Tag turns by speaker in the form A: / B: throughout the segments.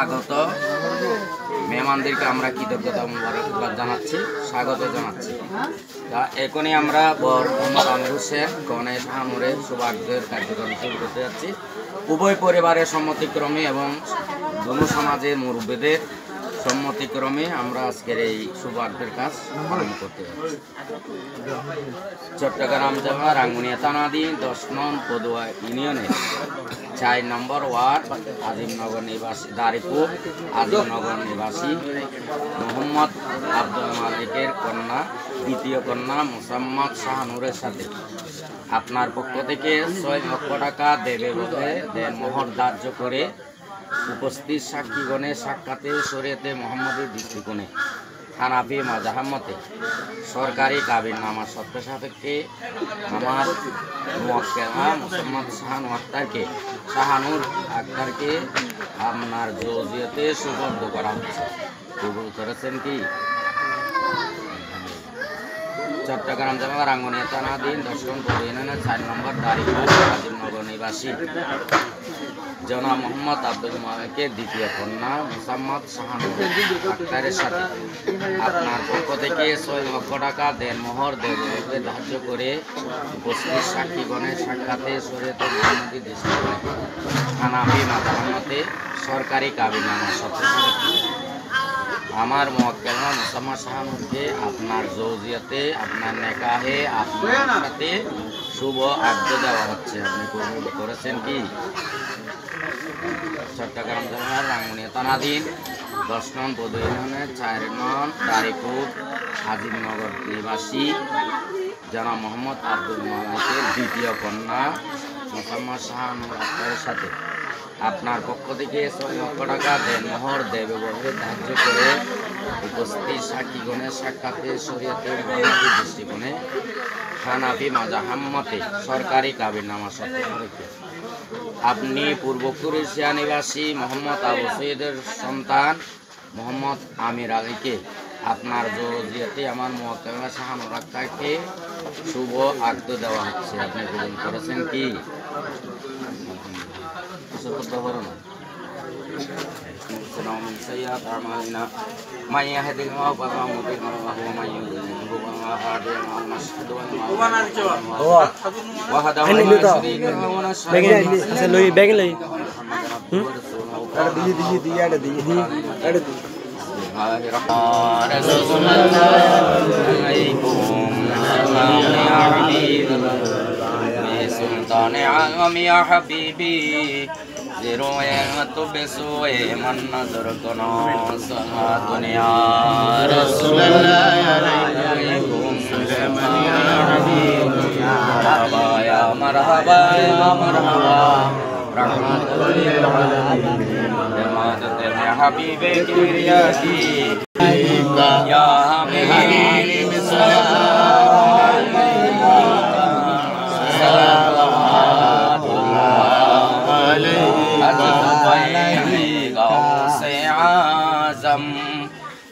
A: আগত মেহমানদেরকে আমরা কৃতজ্ঞতা মোবারকবাদ জানাচ্ছি, স্বাগত জানাচ্ছি। তা এখনই আমরা বর মোহাম্মদ আমির হোসেন গণেশ আনুরের সৌভাগ্যের কার্যক্রম শুরু করতে যাচ্ছি। উভয় পরিবারের সম্মতিক্রমে এবং দুনো সমাজের মুরব্বীদের সম্মতিক্রমে আমরা আজকের এই সৌভাগ্যের কাজ পালন করতে যাচ্ছি। চট্টগ্রাম জেলা রাঙ্গুনিয়া থানাধীন 10 নং পদুয়া ইউনিয়নের 4 নম্বর ওয়ার্ড আজিমনগর নিবাসী দারিপুর আজিমনগর নিবাসী মোহাম্মদ আব্দুল মালিকের কন্যা দ্বিতীয় কন্যা মোসাম্মদ শাহানুরের সাথে আপনার পক্ষ থেকে 6 লক্ষ টাকা দেবে বলে দেনমোহর ধার্য করে উপস্থিত সাক্ষীগণের সাক্ষাতে শরীয়তে মোহাম্মদের দৃষ্টিকোণে হানাফি মাযহাব মতে সরকারি কাবিননামা সত্য সাপেক্ষে আমার মুওয়াক্কেলা মোসাম্মদ শাহানুর আক্তারকে আপনার জৌজিয়তে সুবদ্ধ করা হচ্ছে। কবুল করেছেন কি? চট্টগ্রাম জেলা রাঙ্গুনিয়া থানাধীন 10 নং পদুয়া ইউনিয়নের 4 নম্বর দারিপুর আজিমনগর নিবাসী জনাব মোহাম্মদ আব্দুল মালিকের দ্বিতীয় কন্যা মোসাম্মদ শাহানুর আক্তারের সাথে আপনার পক্ষ থেকে 6 লক্ষ টাকা দেনমোহর দেবে ধার্য করে উপস্থিত সাক্ষীগণের সাক্ষাতে শরীয়তে মোহাম্মদের দৃষ্টিকোণে হানাফি মাযহাব মতে সরকারি কাবিননামা সত্য সাপেক্ষে আমার মুওয়াক্কেলা মোসাম্মদ শাহানুরকে আপনার জৌজিয়াতে আপনার নেকাহে আপনার সাথে শুভ আজ্ঞা দেওয়া হচ্ছে। আপনি কবুল করেছেন কি? চট্টগ্রাম জেলার রাঙ্গুনিয়া থানাধীন 10 নং পদুয়া ইউনিয়নের 4 নং দারিপুর আজিমনগর নিবাসী জনাব মোহাম্মদ আব্দুল মালিকের দ্বিতীয় কন্যা মোসাম্মদ শাহানুর আক্তারের সাথে আপনার পক্ষ থেকে 6 লক্ষ টাকা দেনমোহর দেবে বলে ধার্য করে উপস্থিত সাক্ষীগণের সাক্ষাতে শরীয়তে মোহাম্মদের দৃষ্টিকোণে হানাফি মাযহাব মতে সরকারি কাবিননামা সত্য সাপেক্ষে আপনি পূর্ব কুরেশিয়া নিবাসী মোহাম্মদ আবু সৈয়দের সন্তান মোহাম্মদ আমির আলীকে আপনার জৌজিয়াতে আমার মুওয়াক্কেলা শাহানুর আক্তারকে শুভ আজ্ঞা দেওয়া হচ্ছে। আপনি কবুল করেছেন কি? من يهد الله فلا مضل له ومن يضلل فلا هادي له ونشهد ان لا اله الا الله وحده لا شريك له ونشهد ان तो बेसोए मन नजर कनो सना दुनिया रसूलुल्लाह अलैकुम सलाम या हबीब या मरहबा रहमतुल लिल आलमीन जमात या हबीबे किबरियाती या हबीब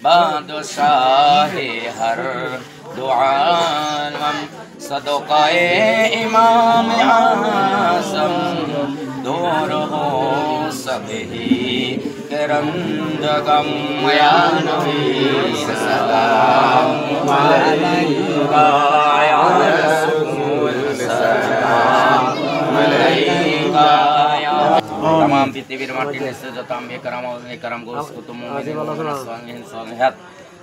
A: बादशाह हर दुआलम सदक़ाए इमाम आज़म दूर हो सबही करंदगम या नबी सलाम अलैका या रसूल सलाम अलैका तमाम पृथ्वीर माटी निश्चय যত আম্বিয়া কারাম গোস কুতুব মুমিনিন সালিহাত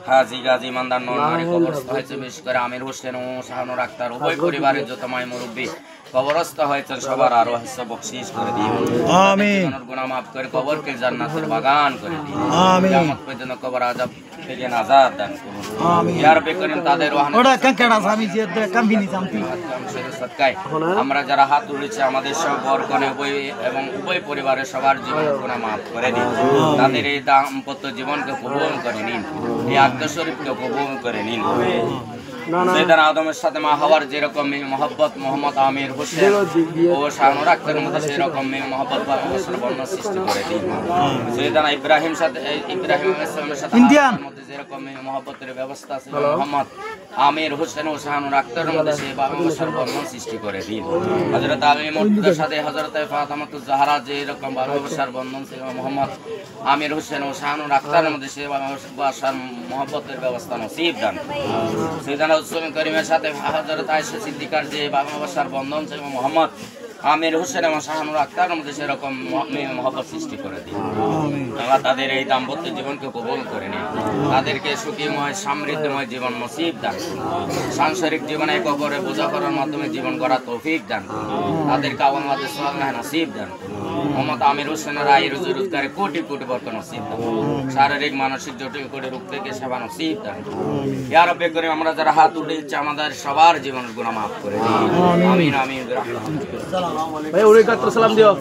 A: হাজী গাজী ইমানদার নারী কবরস্থ হয়েছে। বিশেষ করে আমির হোসেন ও শাহানুর আক্তার উভয় পরিবারের যত মাই মুরব্বী কবরস্থ হয়েছেন সবার আরো হিস্সা বকশিশ করে দিন। আমিন। গুনাহ মাফ করে কবরকে জান্নাতের বাগান করে দিন। আমিন। কিয়ামত পর্যন্ত কবর আযাব থেকে নাজাত দান করুন। আমিন। ইয়া রাব্বি করিম তাদের ওয়াহনে ওটা কাঙ্কাড়া আমি যে কাম্বিনি জানতি সদকায় আমরা যারা হাত তুলেছে আমাদের সব বরকনে উভয় পরিবারের সবার জীবন গুনাহ মাফ করে দিন। তাদের এই দাম্পত্য জীবনকে কবুল করে নিন। এই আকিদা শরীফকে কবুল করে নিন। সৈয়দনা আদমের সাথে মা হাওয়ার যেরকম মহব্বত মোহাম্মদ আমির হোসেন ও শাহানুর আক্তারের মধ্যে সেরকম মহব্বত ভালোবাসার বর্ণনা সৃষ্টি করে দিন। সৈয়দনা ইব্রাহিম আলাইহিস সালামের সাথে মধ্যে যেরকম মহব্বতের ব্যবস্থা ছিল মোহাম্মদ আমির হোসেন ও শাহানুর আক্তার মধ্যে সে ভালোবাসার বন্ধন সৃষ্টি করে দিন। হযরত আলী মুর্তজার সাথে হযরত ফাতেমাতুজ জাহরা যে রকম ভালোবাসার বন্ধন ছিল, মোহাম্মদ আমির হোসেন ও শাহানুর আক্তার মধ্যে সে ভালোবাসার মহব্বতের ব্যবস্থা নসিব দান। সাইয়েদনা রাসূল করিমের সাথে হযরত আয়েশা সিদ্দিকার যে ভালোবাসার বন্ধন ছিল, মোহাম্মদ আমির হোসেন এবং শাহানুর আক্তার মধ্যে সেরকম মহব্বত সৃষ্টি করে দিন। আল্লাহ তাদের এই দাম্পত্য জীবনকে কবুল করে নিন, তাদেরকে সুখীময় সমৃদ্ধময় জীবন নসিব দান করুন, সাংসারিক জীবনে একে অপরের বোঝা করার মাধ্যমে জীবন গড়ার তৌফিক দান করুন, তাদেরকে আমাদের সাল্লাহ নসিব দান করুন। মোহাম্মদ আমির হোসেনের আয় রুজি রোজগারে কোটি কোটি বরকত নসিব দান করুন, শারীরিক মানসিক জটিল করে রোগ থেকে সেবা নসিব দান করুন। ইয়া রাব্বি করিম, আমরা যারা হাত উঠিয়েছি আমাদের সবার জীবনের গুনাহ মাফ করে দিন। আমিন আমিন।
B: ভাই ওরে কাত্র সালাম দিও।